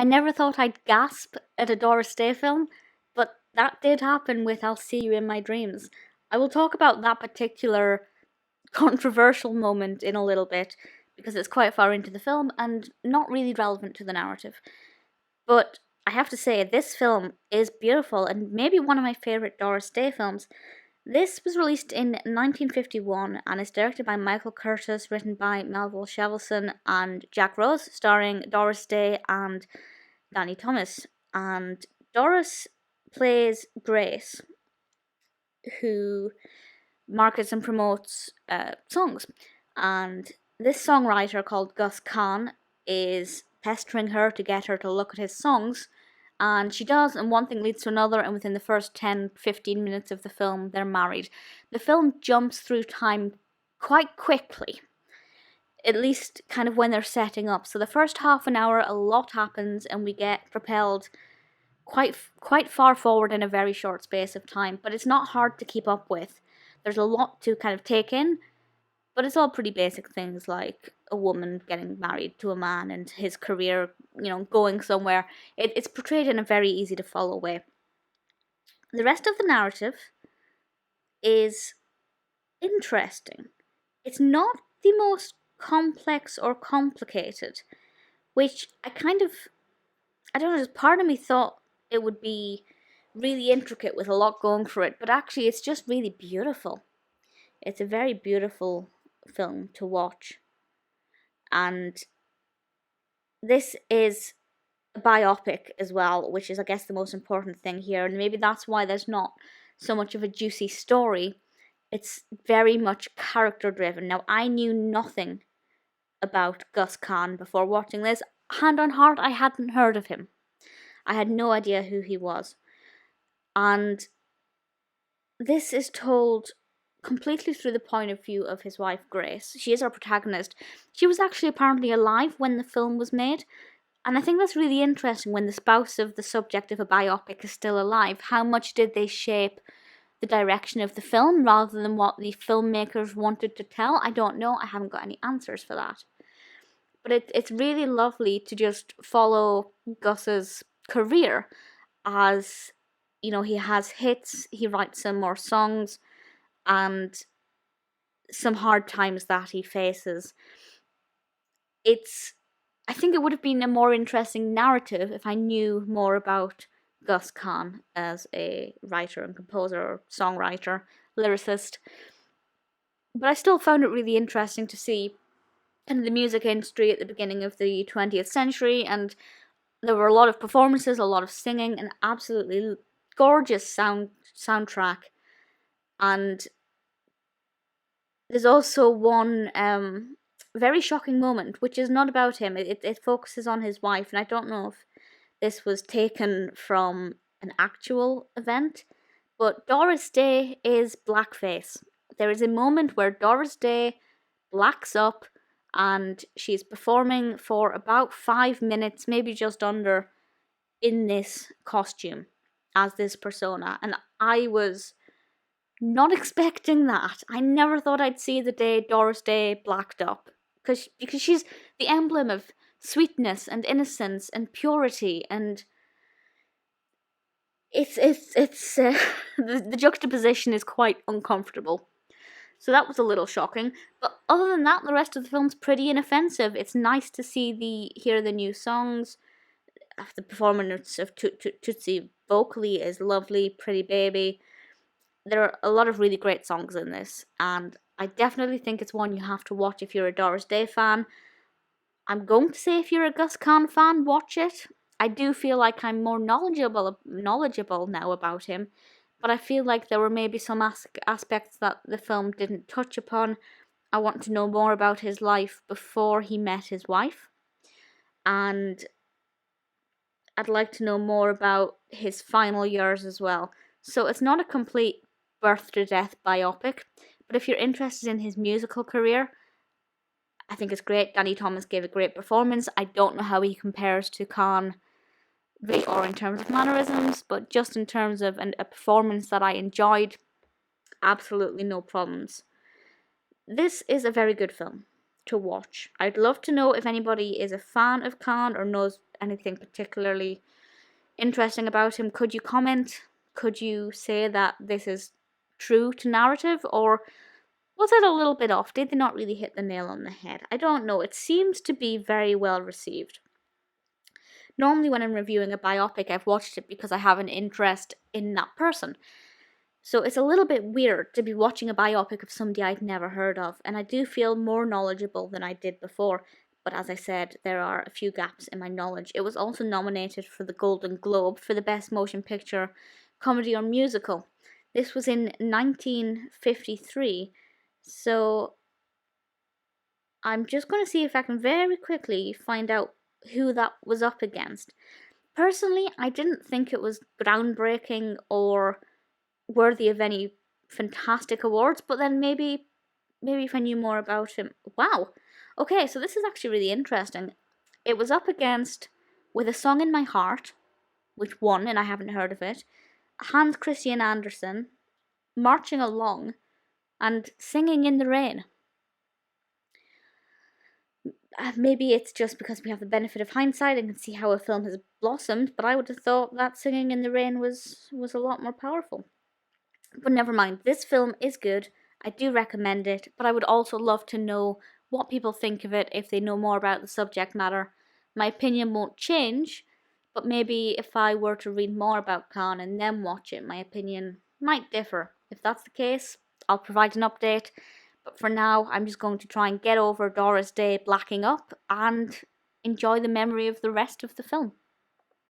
I never thought I'd gasp at a Doris Day film, but that did happen with I'll See You in My Dreams. I will talk about that particular controversial moment in a little bit, because it's quite far into the film and not really relevant to the narrative. But I have to say, this film is beautiful and maybe one of my favourite Doris Day films. This was released in 1951 and is directed by Michael Curtiz, written by Melville, Shavelson and Jack Rose, starring Doris Day and Danny Thomas. And Doris plays Grace, who markets and promotes songs. And this songwriter called Gus Kahn is pestering her to get her to look at his songs. And she does, and one thing leads to another, and within the first 10-15 minutes of the film, they're married. The film jumps through time quite quickly, at least kind of when they're setting up. So the first half an hour, a lot happens, and we get propelled quite far forward in a very short space of time, but it's not hard to keep up with. There's a lot to kind of take in, but it's all pretty basic things like a woman getting married to a man and his career, going somewhere. It's portrayed in a very easy to follow way. The rest of the narrative is interesting. It's not the most complex or complicated, which I don't know, part of me thought it would be really intricate with a lot going for it, but actually it's just really beautiful. It's a very beautiful film to watch. And this is a biopic as well, which is, I guess, the most important thing here, and maybe that's why there's not so much of a juicy story. It's very much character driven. Now, I knew nothing about Gus Kahn before watching this. Hand on heart, I hadn't heard of him. I had no idea who he was. And this is told completely through the point of view of his wife, Grace. She is our protagonist. She was actually apparently alive when the film was made. And I think that's really interesting when the spouse of the subject of a biopic is still alive. How much did they shape the direction of the film rather than what the filmmakers wanted to tell? I don't know. I haven't got any answers for that. But it's really lovely to just follow Gus's career as, he has hits, he writes some more songs, and some hard times that he faces. I think it would have been a more interesting narrative if I knew more about Gus Kahn as a writer and composer, or songwriter, lyricist. But I still found it really interesting to see kind of the music industry at the beginning of the 20th century, and there were a lot of performances, a lot of singing, an absolutely gorgeous soundtrack. And there's also one very shocking moment, which is not about him. It focuses on his wife, and I don't know if this was taken from an actual event, but Doris Day is blackface. There is a moment where Doris Day blacks up, and she's performing for about 5 minutes, maybe just under, in this costume as this persona. And I was not expecting that. I never thought I'd see the day Doris Day blacked up, because she's the emblem of sweetness and innocence and purity, and it's the juxtaposition is quite uncomfortable. So that was a little shocking. But other than that, the rest of the film's pretty inoffensive. It's nice to hear the new songs. The performance of Tootsie vocally is lovely, Pretty Baby. There are a lot of really great songs in this, and I definitely think it's one you have to watch if you're a Doris Day fan. I'm going to say if you're a Gus Kahn fan, watch it. I do feel like I'm more knowledgeable now about him, but I feel like there were maybe some aspects that the film didn't touch upon. I want to know more about his life before he met his wife, and I'd like to know more about his final years as well. So it's not a complete birth to death biopic, but if you're interested in his musical career, I think it's great. Danny Thomas gave a great performance. I don't know how he compares to Kahn, or in terms of mannerisms, but just in terms of a performance that I enjoyed, absolutely no problems. This is a very good film. to watch. I'd love to know if anybody is a fan of Kahn or knows anything particularly interesting about him. Could you comment? Could you say that this is true to narrative, or was it a little bit off? Did they not really hit the nail on the head? I don't know. It seems to be very well received. Normally when I'm reviewing a biopic, I've watched it because I have an interest in that person. So it's a little bit weird to be watching a biopic of somebody I'd never heard of, and I do feel more knowledgeable than I did before. But as I said, there are a few gaps in my knowledge. It was also nominated for the Golden Globe for the Best Motion Picture, Comedy or Musical. This was in 1953, so I'm just going to see if I can very quickly find out who that was up against. Personally, I didn't think it was groundbreaking or worthy of any fantastic awards, but then maybe if I knew more about him. Wow. Okay, so this is actually really interesting. It was up against With a Song in My Heart, which won, and I haven't heard of it, Hans Christian Andersen, Marching Along, and Singing in the Rain. Maybe it's just because we have the benefit of hindsight and can see how a film has blossomed, but I would have thought that Singing in the Rain was a lot more powerful. But never mind, this film is good. I do recommend it, but I would also love to know what people think of it if they know more about the subject matter. My opinion won't change, but maybe if I were to read more about Kahn and then watch it, my opinion might differ. If that's the case, I'll provide an update. But for now, I'm just going to try and get over Doris Day Blacking Up and enjoy the memory of the rest of the film.